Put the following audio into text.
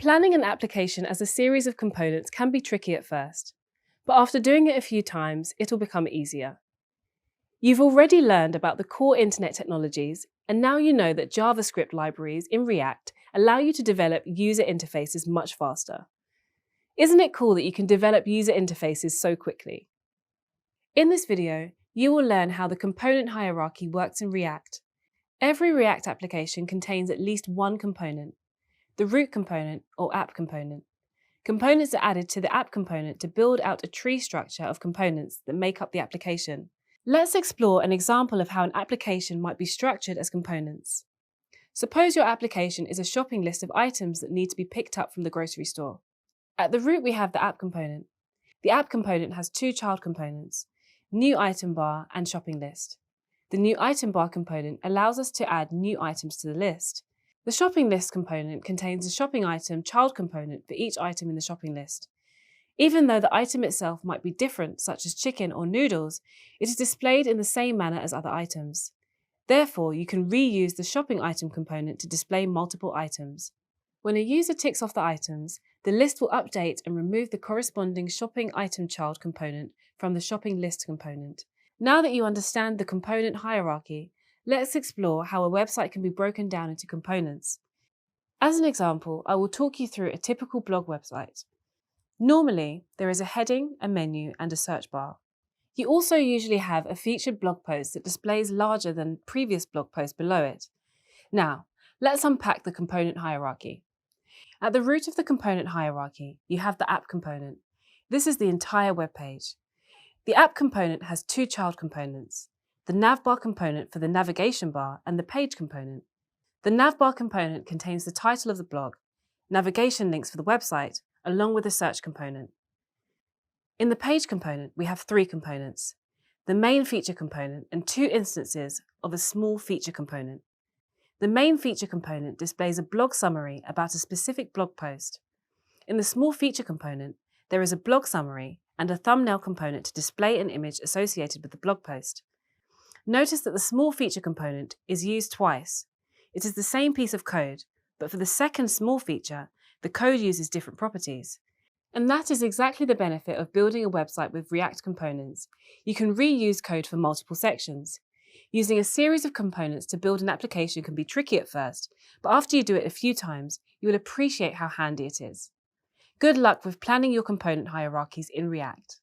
Planning an application as a series of components can be tricky at first, but after doing it a few times, it'll become easier. You've already learned about the core internet technologies, and now you know that JavaScript libraries in React allow you to develop user interfaces much faster. Isn't it cool that you can develop user interfaces so quickly? In this video, you will learn how the component hierarchy works in React. Every React application contains at least one component, the root component or app component. Components are added to the app component to build out a tree structure of components that make up the application. Let's explore an example of how an application might be structured as components. Suppose your application is a shopping list of items that need to be picked up from the grocery store. At the root, we have the app component. The app component has two child components, new item bar and shopping list. The new item bar component allows us to add new items to the list. The shopping list component contains a shopping item child component for each item in the shopping list. Even though the item itself might be different, such as chicken or noodles, it is displayed in the same manner as other items. Therefore, you can reuse the shopping item component to display multiple items. When a user ticks off the items, the list will update and remove the corresponding shopping item child component from the shopping list component. Now that you understand the component hierarchy, let's explore how a website can be broken down into components. As an example, I will talk you through a typical blog website. Normally, there is a heading, a menu, and a search bar. You also usually have a featured blog post that displays larger than previous blog posts below it. Now, let's unpack the component hierarchy. At the root of the component hierarchy, you have the app component. This is the entire web page. The app component has two child components, the navbar component for the navigation bar and the page component. The navbar component contains the title of the blog, navigation links for the website, along with the search component. In the page component, we have three components, the main feature component and two instances of a small feature component. The main feature component displays a blog summary about a specific blog post. In the small feature component, there is a blog summary and a thumbnail component to display an image associated with the blog post. Notice that the small feature component is used twice. It is the same piece of code, but for the second small feature, the code uses different properties. And that is exactly the benefit of building a website with React components. You can reuse code for multiple sections. Using a series of components to build an application can be tricky at first, but after you do it a few times, you will appreciate how handy it is. Good luck with planning your component hierarchies in React.